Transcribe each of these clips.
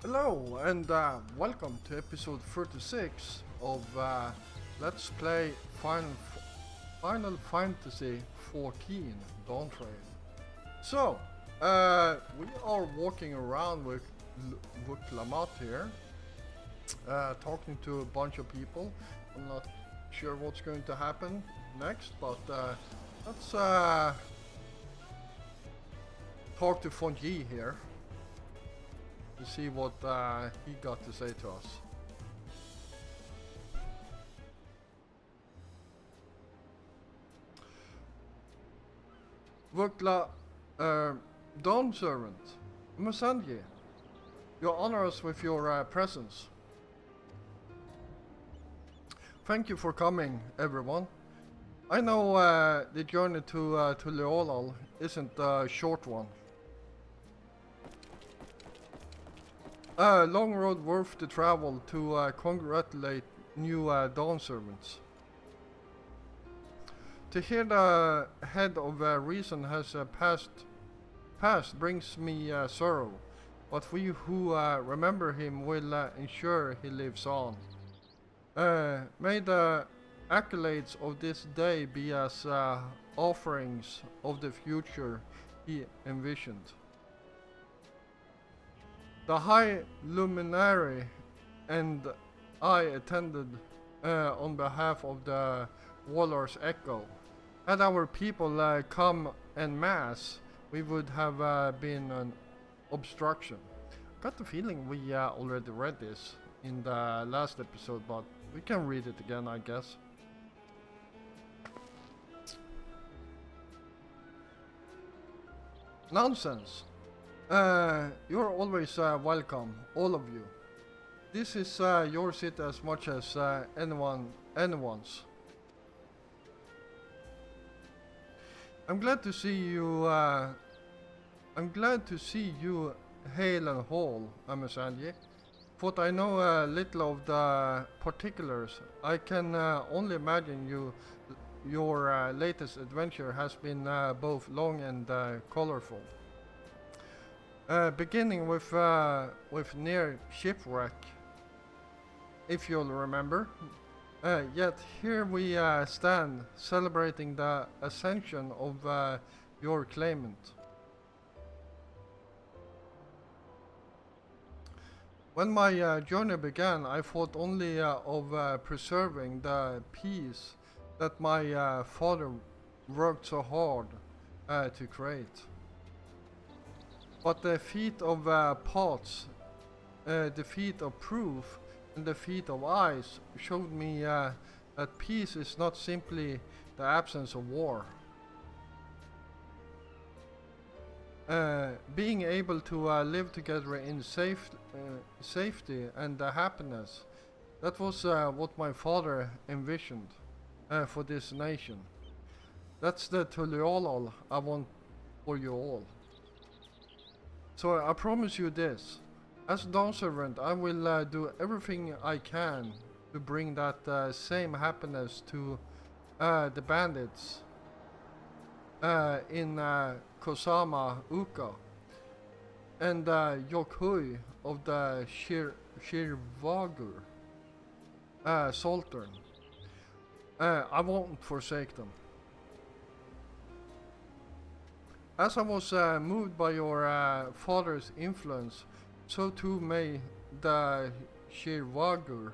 Hello and welcome to episode 36 of Let's Play Final Fantasy 14 Dawn Trail. So, we are walking around with Lamat here, talking to a bunch of people. I'm not sure what's going to happen next, but let's talk to Fonji here to see what he got to say to us. Vukla, Dawn Servant, Musanji, you honor us with your presence. Thank you for coming, everyone. I know the journey to Leolal isn't a short one. A long road worth to travel to congratulate new Dawn Servants. To hear the head of reason has passed brings me sorrow, but we who remember him will ensure he lives on. May the accolades of this day be as offerings of the future he envisioned. The High Luminary and I attended on behalf of the Warlord's Echo. Had our people come en masse, we would have been an obstruction. Got the feeling we already read this in the last episode, but we can read it again, I guess. Nonsense. You're always welcome, all of you. This is your city as much as anyone's. I'm glad to see you. I'm glad to see you hale and whole, Amasanji. But I know little of the particulars. I can only imagine your latest adventure has been both long and colorful. Beginning with near shipwreck, if you'll remember. Yet here we stand, celebrating the ascension of your claimant. When my journey began, I thought only of preserving the peace that my father worked so hard to create. But the feat of pots, the feat of proof, and the feat of eyes showed me that peace is not simply the absence of war. Being able to live together in safety and happiness, that was what my father envisioned for this nation. That's the Tuliolol I want for you all. So I promise you this. As Dawn Servant, I will do everything I can to bring that same happiness to the bandits in Kosama Uka and Yokhui of the Shirvagur Sultan. I won't forsake them. As I was moved by your father's influence, so too may the Shirvagur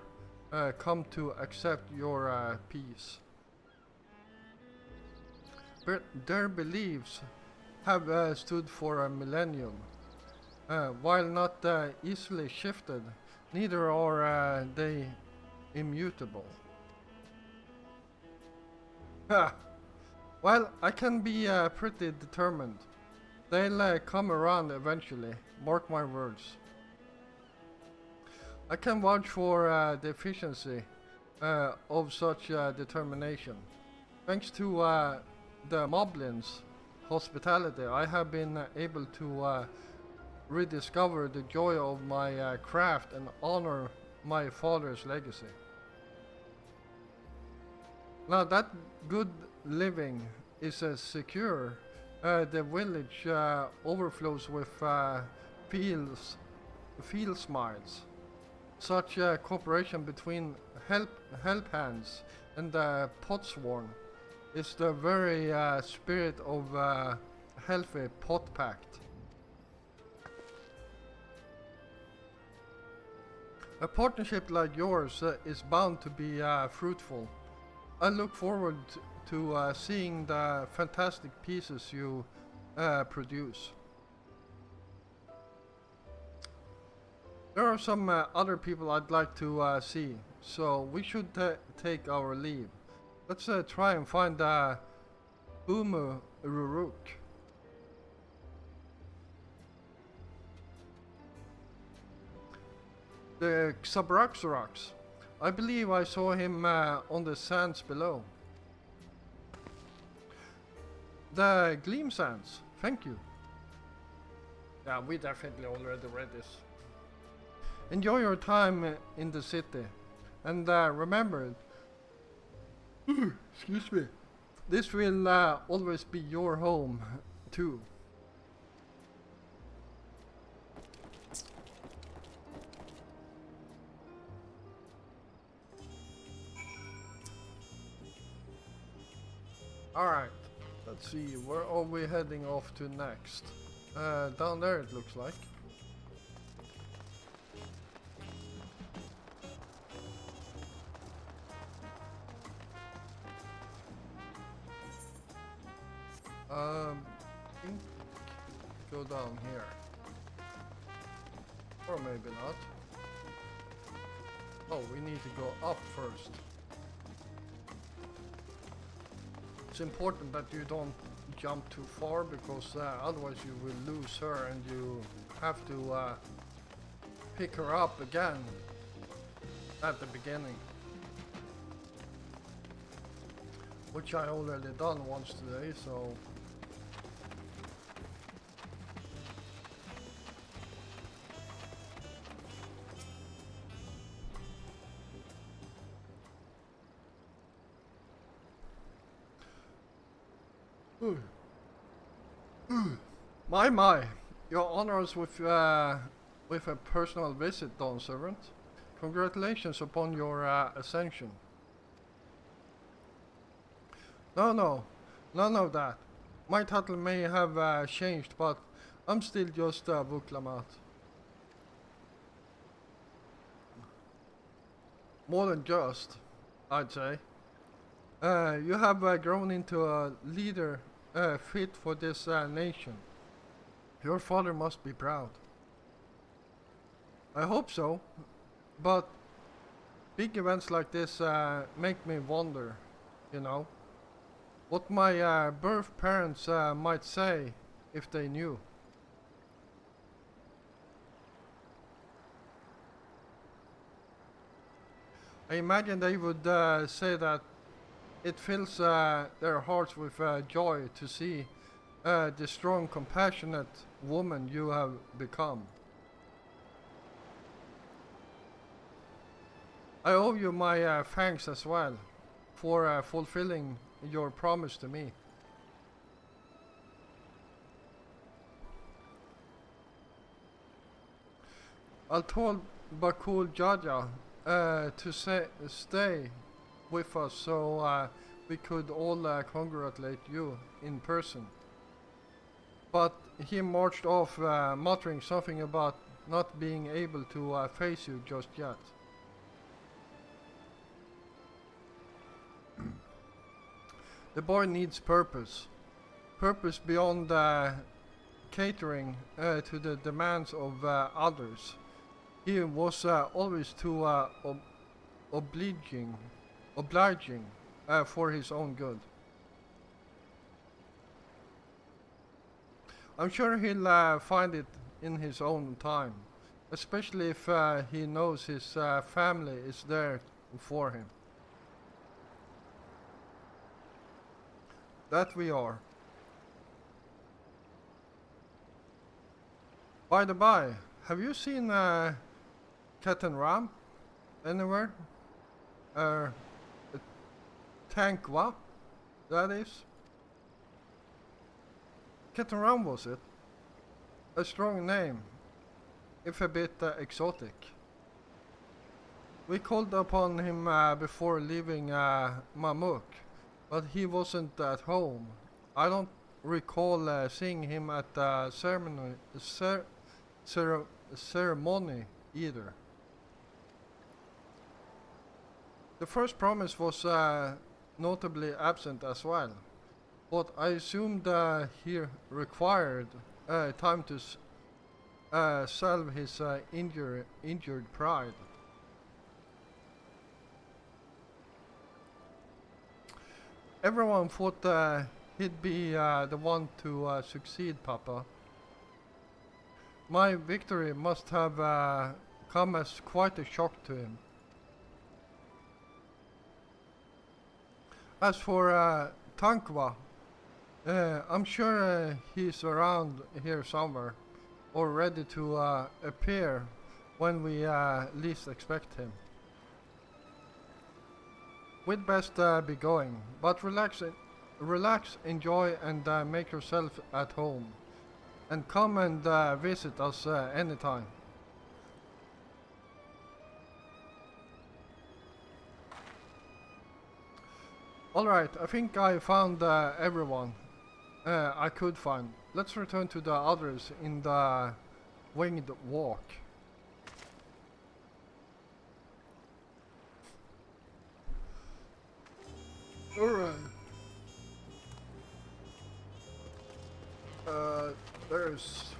come to accept your peace. But their beliefs have stood for a millennium. While not easily shifted, neither are they immutable. Ha! Well, I can be pretty determined. They'll come around eventually, mark my words. I can vouch for the efficiency of such determination. Thanks to the Moblins' hospitality, I have been able to rediscover the joy of my craft and honor my father's legacy. Now that good living is secure, the village overflows with fields field smiles. Such cooperation between help hands and potsworn is the very spirit of healthy pot pact. A partnership like yours is bound to be fruitful. I look forward to seeing the fantastic pieces you produce. There are some other people I'd like to see, so we should take our leave. Let's try and find Umu Ruruk. The Xabraxarax. I believe I saw him on the sands below. The Gleam Sands. Thank you. Yeah, we definitely already read this. Enjoy your time in the city. And remember, excuse me, this will always be your home, too. Alright, let's see, where are we heading off to next? Down there it looks like. I think go down here. Or maybe not. Oh, we need to go up first. It's important that you don't jump too far because otherwise you will lose her and you have to pick her up again at the beginning. Which I already done once today, so... My, your honors with a personal visit, Dawn Servant. Congratulations upon your ascension. No, none of that. My title may have changed, but I'm still just Vuklamat. More than just, I'd say. You have grown into a leader fit for this nation. Your father must be proud. I hope so, but big events like this make me wonder, you know, what my birth parents might say if they knew. I imagine they would say that it fills their hearts with joy to see the strong, compassionate woman you have become. I owe you my thanks as well for fulfilling your promise to me. I told Bakul Jaja to stay with us so we could all congratulate you in person. But he marched off muttering something about not being able to face you just yet. The boy needs purpose. Purpose beyond catering to the demands of others. He was always too obliging for his own good. I'm sure he'll find it in his own time, especially if he knows his family is there for him. That we are. By the by, have you seen Ketan Ram anywhere? Tankwa, that is. Ketan Ram was it? A strong name. if a bit exotic. We called upon him before leaving Mamuk, but he wasn't at home. I don't recall seeing him at the ceremony either. The first promise was notably absent as well, but I assumed he required time to salve his injured pride. Everyone thought he'd be the one to succeed, Papa. My victory must have come as quite a shock to him. As for Tankwa, I'm sure he's around here somewhere, or ready to appear when we least expect him. We'd best be going, but relax, enjoy, and make yourself at home. And come and visit us anytime. Alright, I think I found everyone I could find. Let's return to the others in the winged walk. Alright. There's...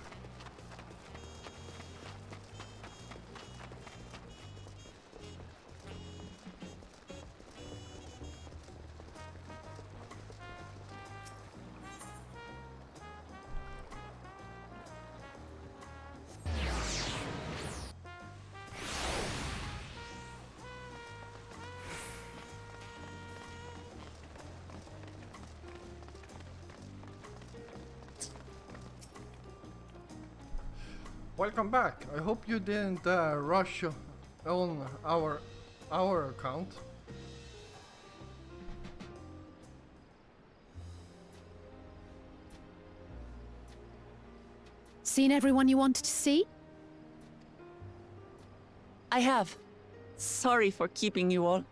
Welcome back. I hope you didn't rush on our account. Seen everyone you wanted to see? I have. Sorry for keeping you all.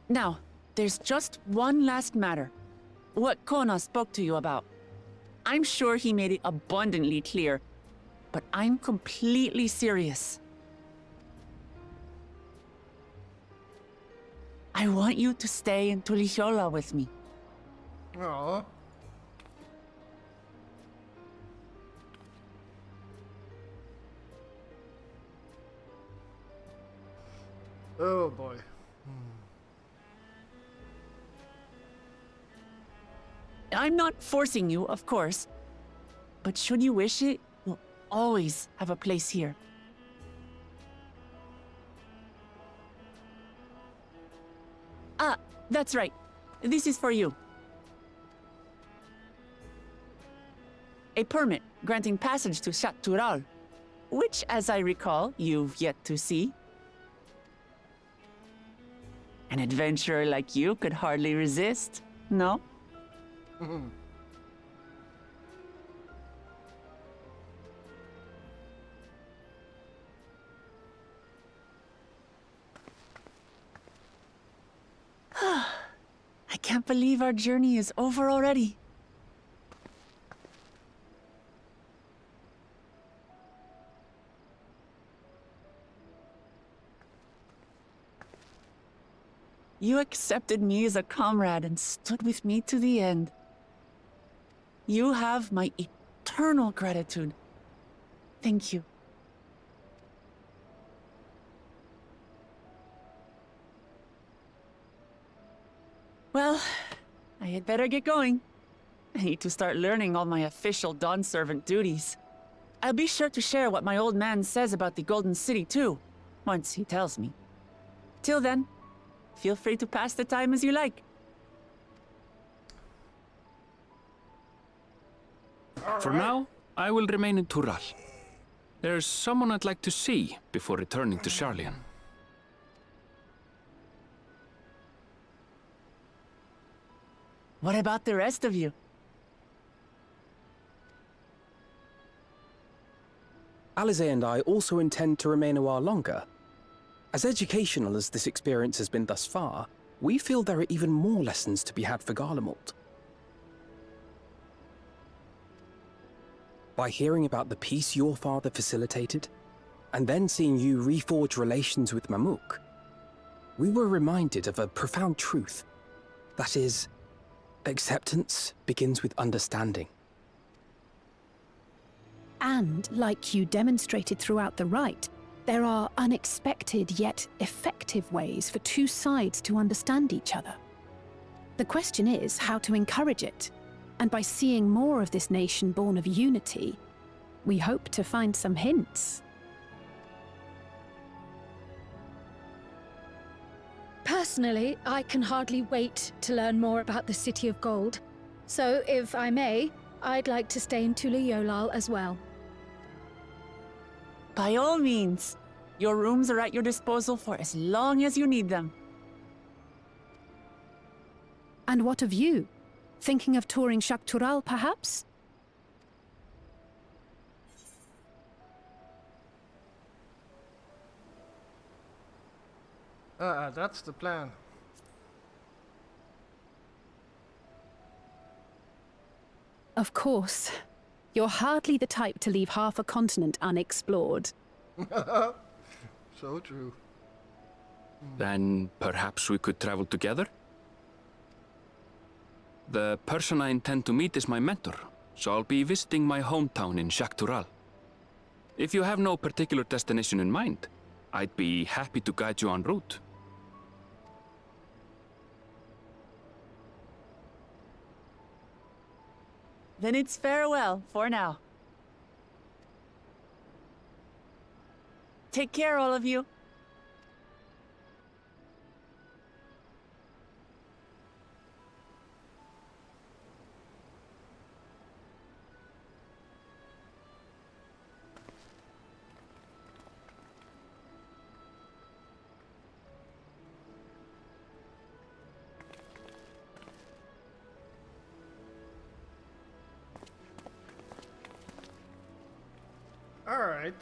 Now, there's just one last matter. What Kona spoke to you about. I'm sure he made it abundantly clear, but I'm completely serious. I want you to stay in Tulichola with me. Aww. Oh boy. I'm not forcing you, of course, but should you wish it, you'll always have a place here. Ah, that's right. This is for you. A permit granting passage to Chattural, which, as I recall, you've yet to see. An adventurer like you could hardly resist, no? I can't believe our journey is over already. You accepted me as a comrade and stood with me to the end. You have my eternal gratitude. Thank you. Well, I had better get going. I need to start learning all my official Dawn servant duties. I'll be sure to share what my old man says about the Golden City too, once he tells me. Till then, feel free to pass the time as you like. For now, I will remain in Tural. There's someone I'd like to see before returning to Sharlayan. What about the rest of you? Alize and I also intend to remain a while longer. As educational as this experience has been thus far, we feel there are even more lessons to be had for Garlemald. By hearing about the peace your father facilitated, and then seeing you reforge relations with Mamuk, we were reminded of a profound truth. That is, acceptance begins with understanding. And, like you demonstrated throughout the rite, there are unexpected yet effective ways for two sides to understand each other. The question is how to encourage it, and by seeing more of this nation born of unity, we hope to find some hints. Personally, I can hardly wait to learn more about the City of Gold. So, if I may, I'd like to stay in Tula Yolal as well. By all means. Your rooms are at your disposal for as long as you need them. And what of you? Thinking of touring Shaktural, perhaps? That's the plan. Of course. You're hardly the type to leave half a continent unexplored. So true. Then perhaps we could travel together? The person I intend to meet is my mentor, so I'll be visiting my hometown in Shaktural. If you have no particular destination in mind, I'd be happy to guide you en route. Then it's farewell for now. Take care, all of you. All right.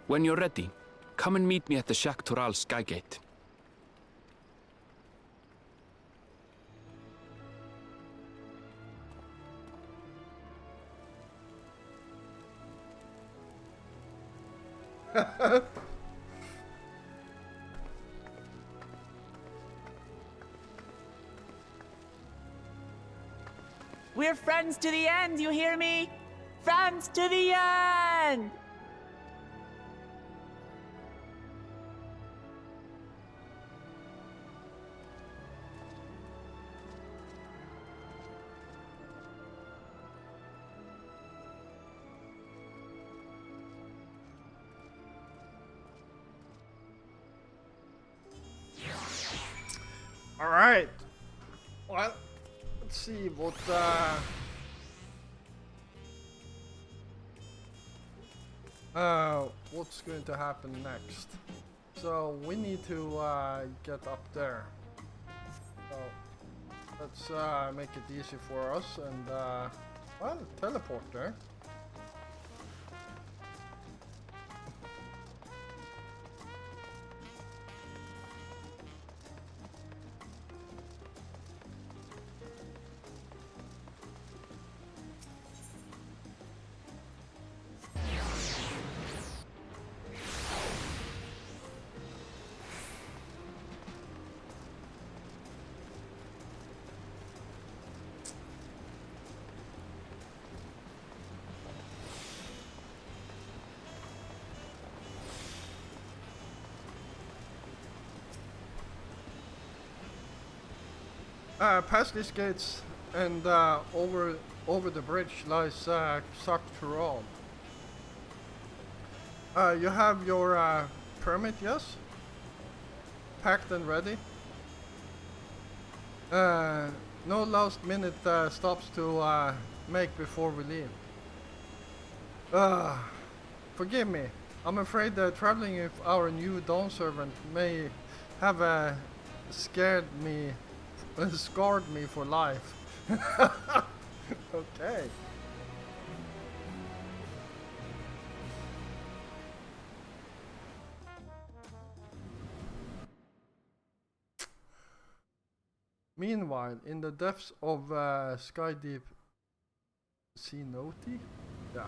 When you're ready, come and meet me at the Shaktural Skygate. We're friends to the end, you hear me? Friends to the end! All right. Well, let's see what what's going to happen next. So we need to get up there. So let's make it easy for us and well, teleport there. Past these gates and over the bridge lies Saktural. You have your permit, yes? Packed and ready? No last minute stops to make before we leave. Forgive me. I'm afraid that traveling with our new dawn servant may have scarred me for life. Okay. Meanwhile, in the depths of Sky Deep Sea Noti? Yeah.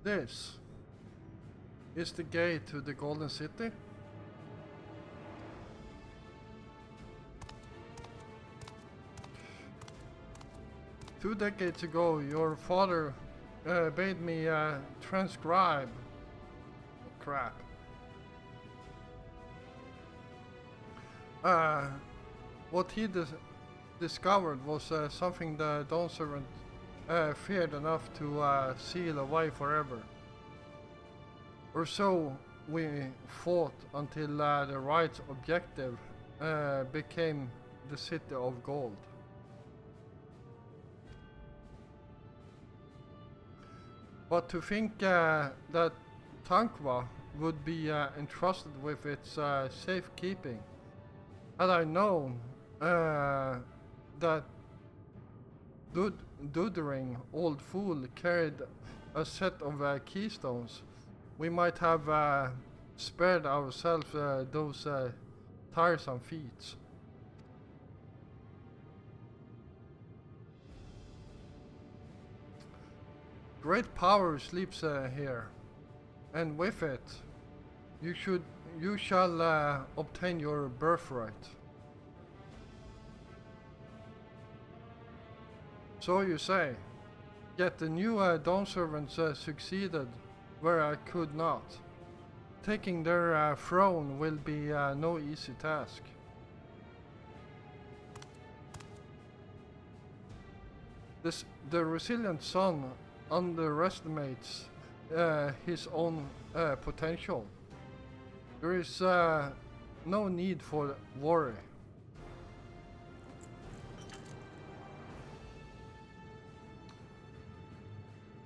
This is the gate to the Golden City. Two decades ago, your father bade me transcribe. Crap. What he discovered was something the Dawn Servant feared enough to seal away forever. Or so we fought until the right objective became the City of Gold. But to think that Tankwa would be entrusted with its safekeeping, had I known that doddering old fool carried a set of keystones, we might have spared ourselves those tiresome feats. Great power sleeps here, and with it, you shall obtain your birthright. So you say, yet the new Dawn Servants succeeded where I could not. Taking their throne will be no easy task. The resilient son underestimates his own potential. There is no need for worry.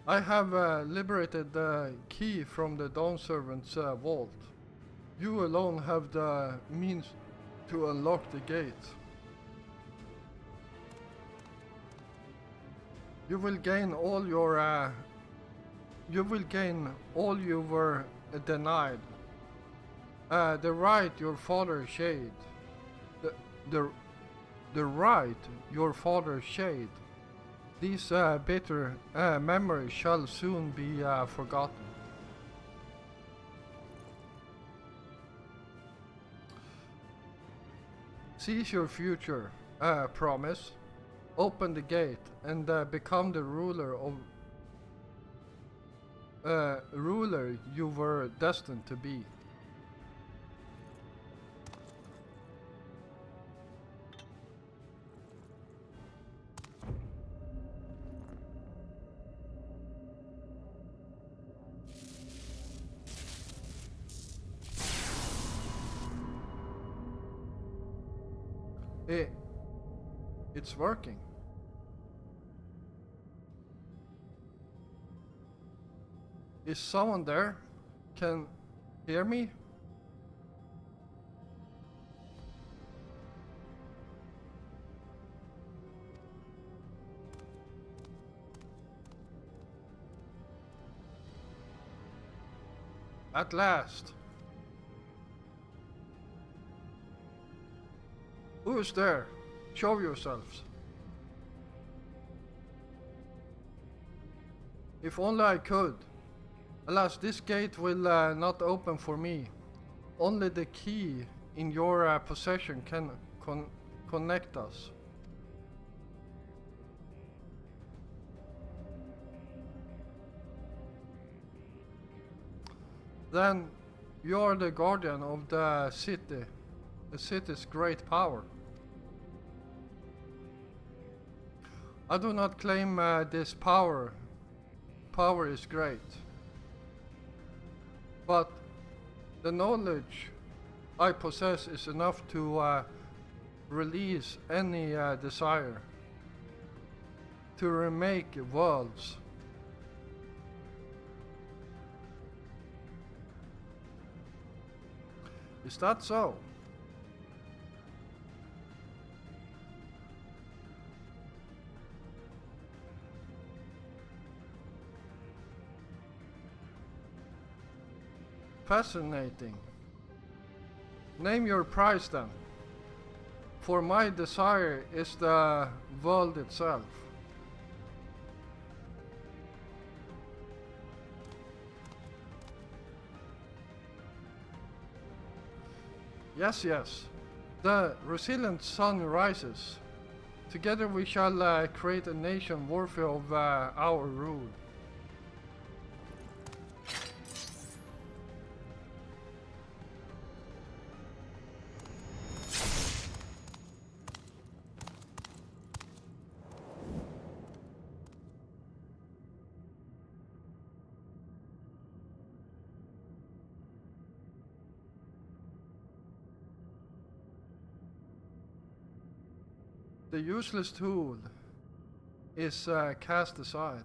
I have liberated the key from the Dawn Servant's vault. You alone have the means to unlock the gate. You will gain all your you were denied. The right your father shade. The the right your father shade. These bitter memories shall soon be forgotten. Seize your future, promise. Open the gate and become the ruler you were destined to be. It's working. Is someone there? Can hear me? At last. Who is there? Show yourselves. If only I could. Alas, this gate will not open for me. Only the key in your possession can connect us. Then you are the guardian of the city's great power. I do not claim this power. Power is great. But the knowledge I possess is enough to release any desire to remake worlds. Is that so? Fascinating. Name your price then, for my desire is the world itself. Yes, yes. The resilient sun rises. Together we shall create a nation worthy of our rule. The useless tool is cast aside.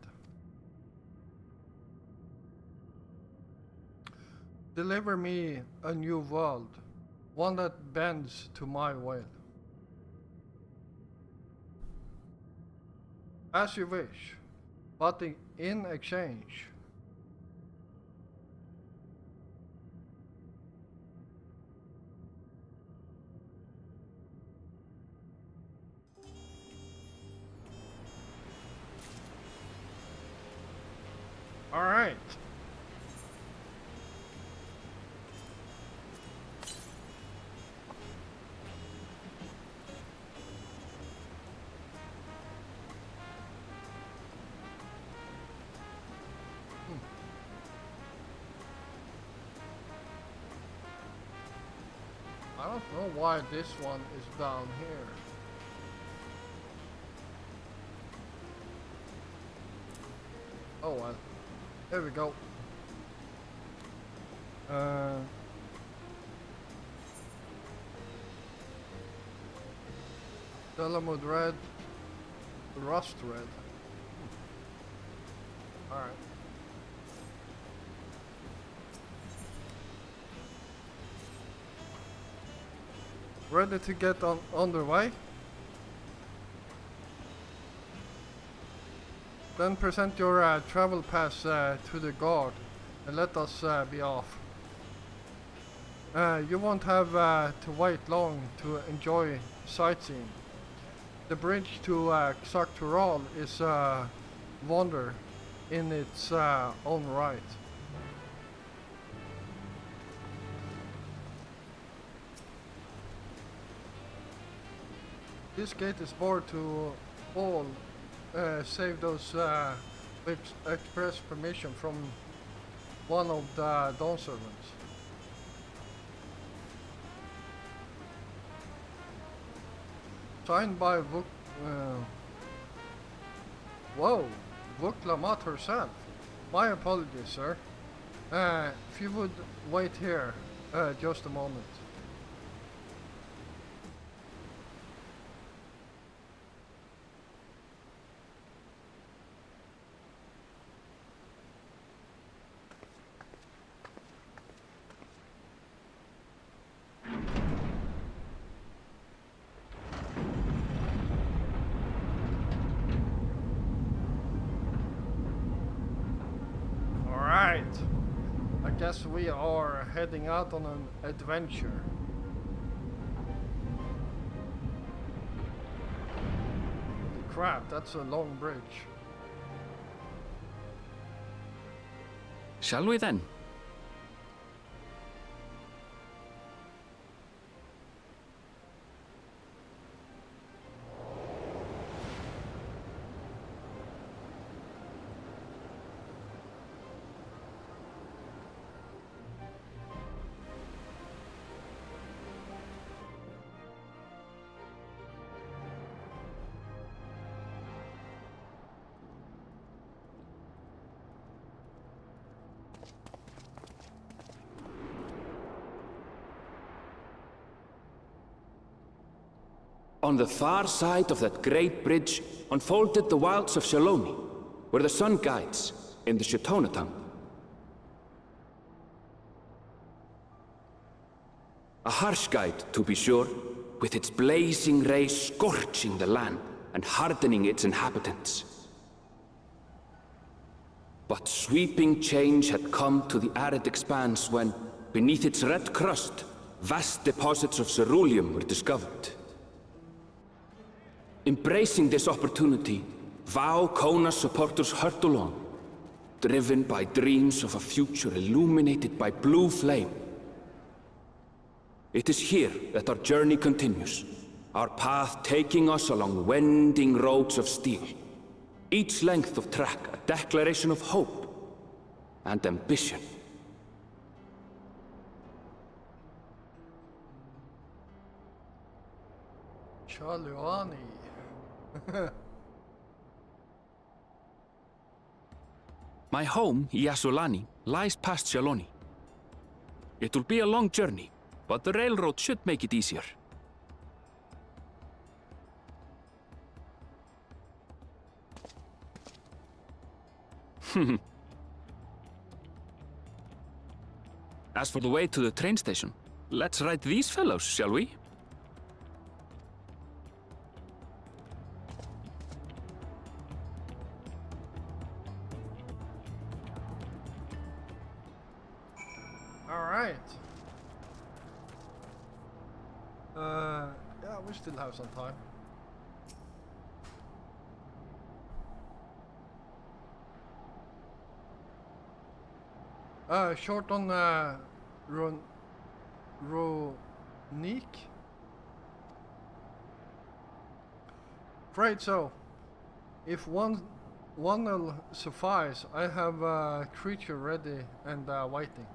Deliver me a new world, one that bends to my will. As you wish, but in exchange. All right. I don't know why this one is down here. Oh well. There we go. Delamud red, rust red. Alright. Ready to get underway? Then present your travel pass to the guard and let us be off. You won't have to wait long to enjoy sightseeing. The bridge to XIV is a wonder in its own right. This gate is barred to all save those with express permission from one of the dawn servants. Signed by Vuk Lamat herself. My apologies, sir. If you would wait here just a moment. guess we are heading out on an adventure. Holy crap, that's a long bridge. Shall we then? On the far side of that great bridge unfolded the wilds of Shaloni, where the sun guides in the Shitonaton. A harsh guide, to be sure, with its blazing rays scorching the land and hardening its inhabitants. But sweeping change had come to the arid expanse when, beneath its red crust, vast deposits of ceruleum were discovered. Embracing this opportunity, Vau Kona's supporters hurtle on, driven by dreams of a future illuminated by blue flame. It is here that our journey continues, our path taking us along winding roads of steel, each length of track a declaration of hope and ambition. Chaluani. My home, Yasulani, lies past Shaloni. It will be a long journey, but the railroad should make it easier. As for the way to the train station, let's ride these fellows, shall we? Alright. Yeah, we still have some time. Short on Ronique? Afraid so. If one will suffice, I have a creature ready and waiting.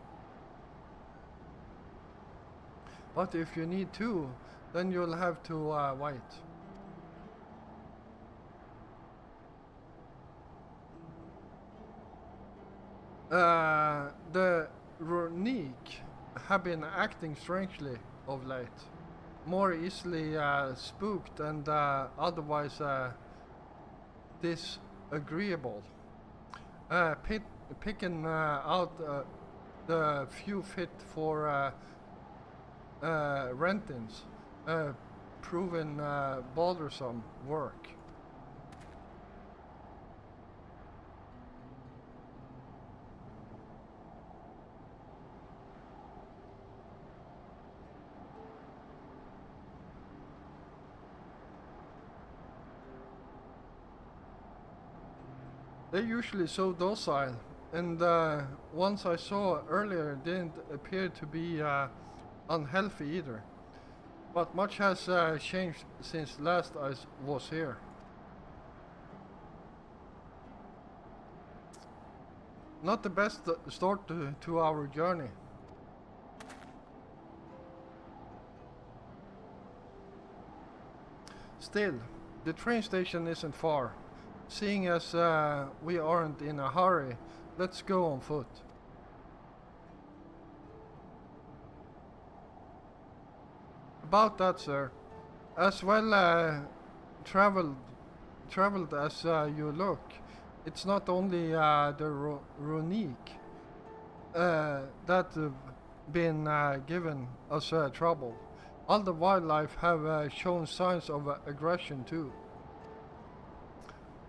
But if you need two, then you'll have to wait. The Ronique have been acting strangely of late, more easily spooked and otherwise disagreeable. Picking out the few fit for rentings, proven bothersome work. They're usually so docile, and ones I saw earlier didn't appear to be unhealthy either. But much has changed since last I was here. Not the best start to our journey. Still, the train station isn't far. Seeing as we aren't in a hurry, let's go on foot. About that, sir. As well traveled as you look, it's not only the Ronique that have been giving us trouble. All the wildlife have shown signs of aggression too.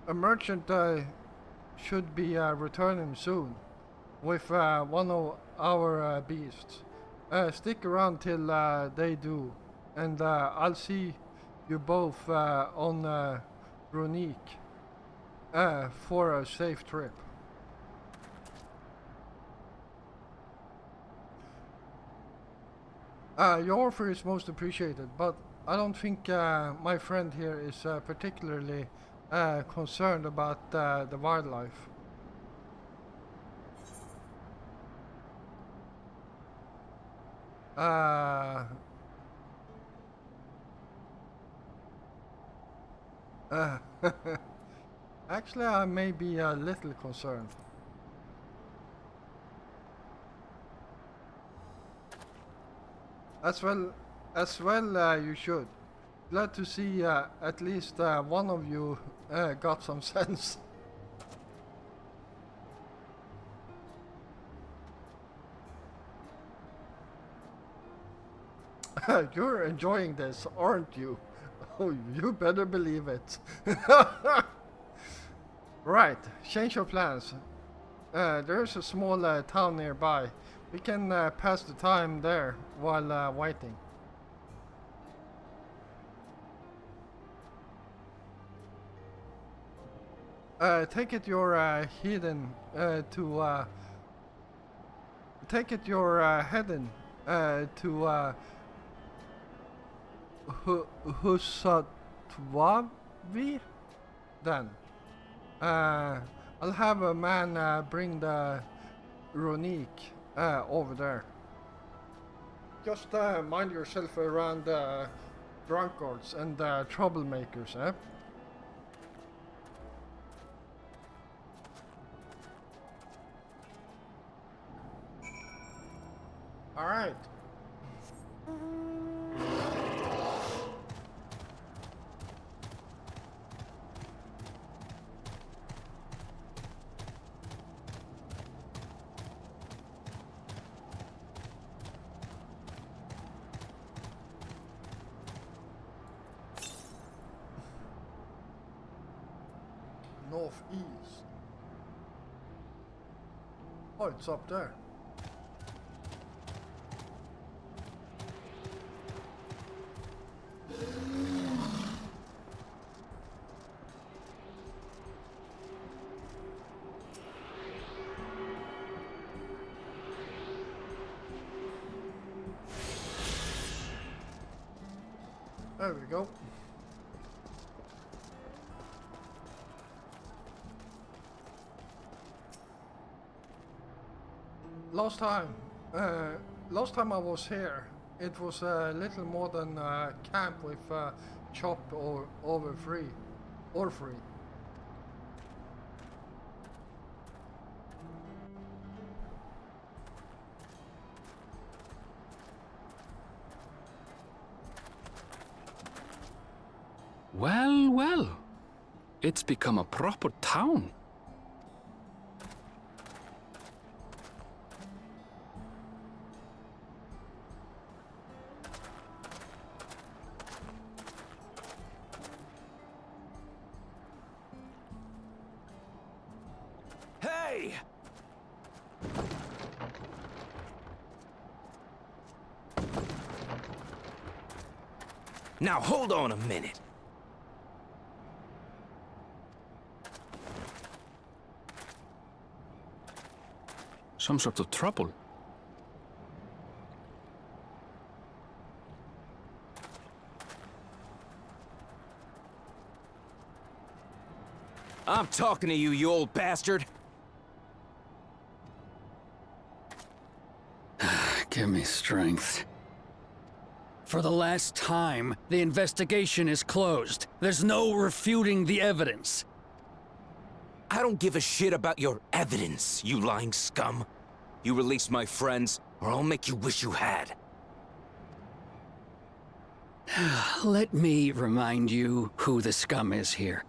A merchant should be returning soon with one of our beasts. Stick around till they do, and I'll see you both on Runique for a safe trip. Your offer is most appreciated, but I don't think my friend here is particularly concerned about the wildlife. Actually, I may be a little concerned. As well, you should. Glad to see at least one of you got some sense. You're enjoying this, aren't you? Oh, you better believe it. Right, change your plans. There's a small town nearby. We can pass the time there while waiting. Take it you're heading to Husatwavi? Then. I'll have a man bring the Runique over there. Just mind yourself around drunkards and troublemakers, eh? All right. Northeast. Oh, it's up there. There we go. Last time I was here, it was a little more than a camp with chop or free. Well, well. It's become a proper town. Hey! Now hold on a minute. Some sort of trouble. I'm talking to you, you old bastard. Give me strength. For the last time, the investigation is closed. There's no refuting the evidence. I don't give a shit about your evidence, you lying scum. You release my friends, or I'll make you wish you had. Let me remind you who the scum is here.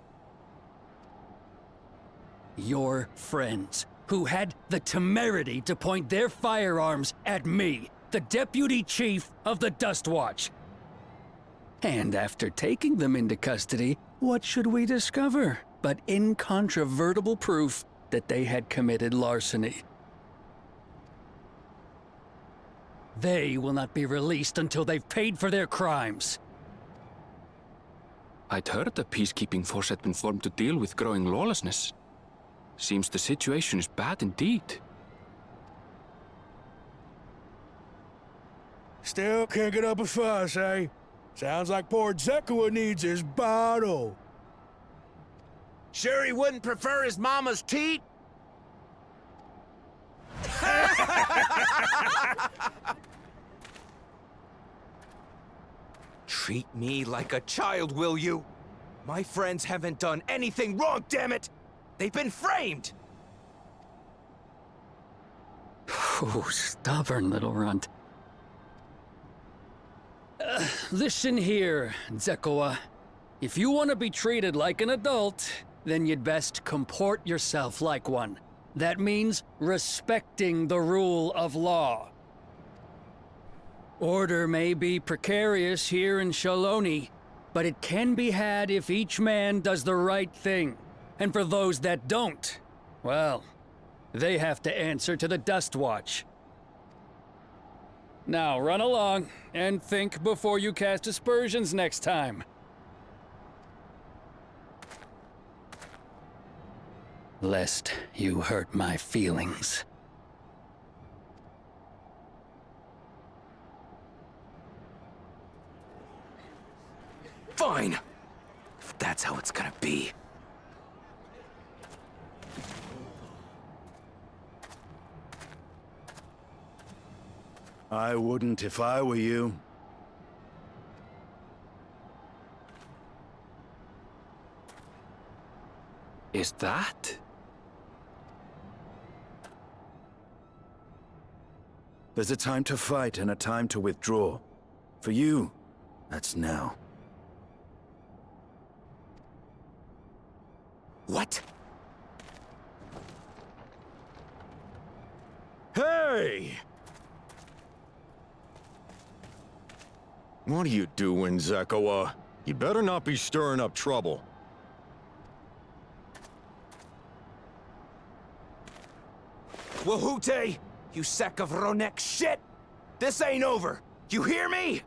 Your friends, who had the temerity to point their firearms at me, the Deputy Chief of the Dust Watch. And after taking them into custody, what should we discover but incontrovertible proof that they had committed larceny? They will not be released until they've paid for their crimes. I'd heard a peacekeeping force had been formed to deal with growing lawlessness. Seems the situation is bad indeed. Still can't get up a fuss, eh? Sounds like poor Zekua needs his bottle. Sure he wouldn't prefer his mama's teat? Treat me like a child, will you? My friends haven't done anything wrong, damn it! They've been framed! Oh, stubborn little runt. Listen here, Zekua. If you want to be treated like an adult, then you'd best comport yourself like one. That means respecting the rule of law. Order may be precarious here in Shaloni, but it can be had if each man does the right thing. And for those that don't, well, they have to answer to the Dust Watch. Now run along, and think before you cast aspersions next time. Lest you hurt my feelings. Fine! If that's how it's gonna be. I wouldn't if I were you. Is that? There's a time to fight and a time to withdraw. For you, that's now. What? Hey! What are you doing, Zekua? You better not be stirring up trouble. Wahute! You sack of Ronek shit! This ain't over! You hear me?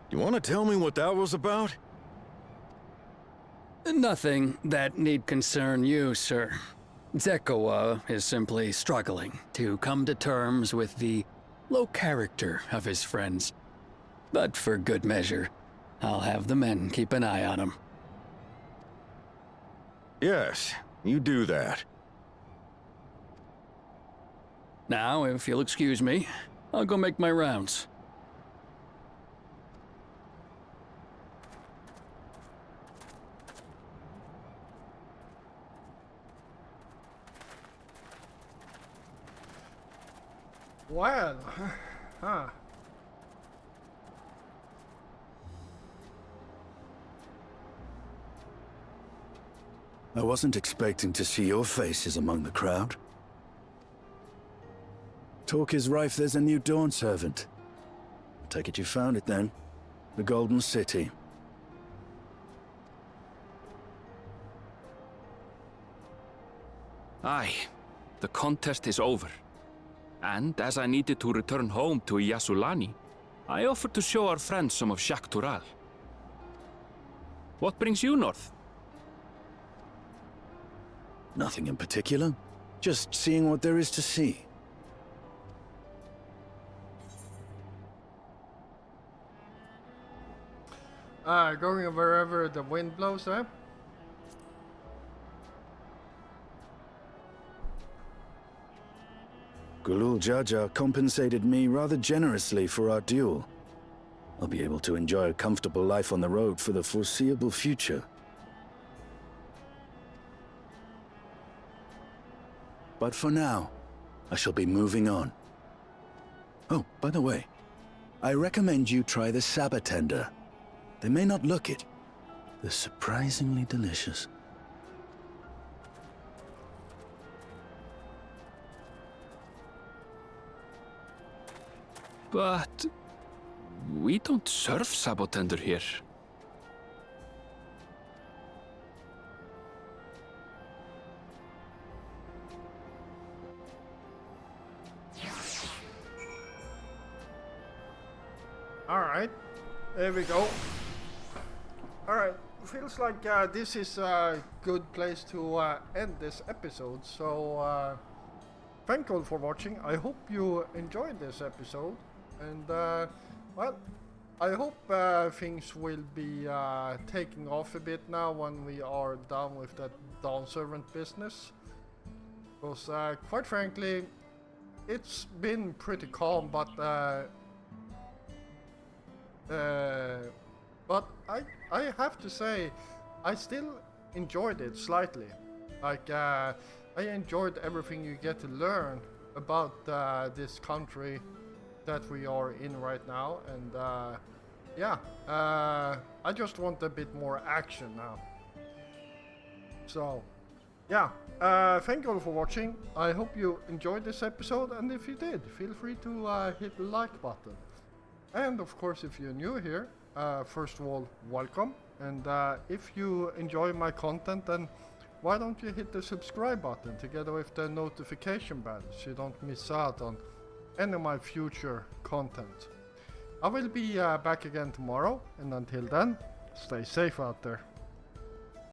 You want to tell me what that was about? Nothing that need concern you, sir. Zekua is simply struggling to come to terms with the low character of his friends. But for good measure, I'll have the men keep an eye on him. Yes, you do that. Now, if you'll excuse me, I'll go make my rounds. Well, huh. I wasn't expecting to see your faces among the crowd. Talk is rife there's a new Dawn servant. I take it you found it then. The Golden City. Aye, the contest is over. And as I needed to return home to Yasulani, I offered to show our friends some of Shak Tural. What brings you north? Nothing in particular. Just seeing what there is to see. Going wherever the wind blows, eh? Gulul Jaja compensated me rather generously for our duel. I'll be able to enjoy a comfortable life on the road for the foreseeable future. But for now, I shall be moving on. Oh, by the way, I recommend you try the Sabatender. They may not look it. They're surprisingly delicious. But we don't serve Sabotender here. Alright, there we go. Alright, feels like this is a good place to end this episode. So, thank you all for watching. I hope you enjoyed this episode. And, well, I hope things will be taking off a bit now when we are done with that dawn servant business. Because, quite frankly, it's been pretty calm, but I have to say, I still enjoyed it slightly. Like, I enjoyed everything you get to learn about this country that we are in right now, and yeah, I just want a bit more action now. So, yeah, thank you all for watching. I hope you enjoyed this episode, and if you did, feel free to hit the like button. And of course, if you're new here, first of all, welcome. And if you enjoy my content, then why don't you hit the subscribe button together with the notification bell so you don't miss out on any of my future content. I will be back again tomorrow, and until then, stay safe out there.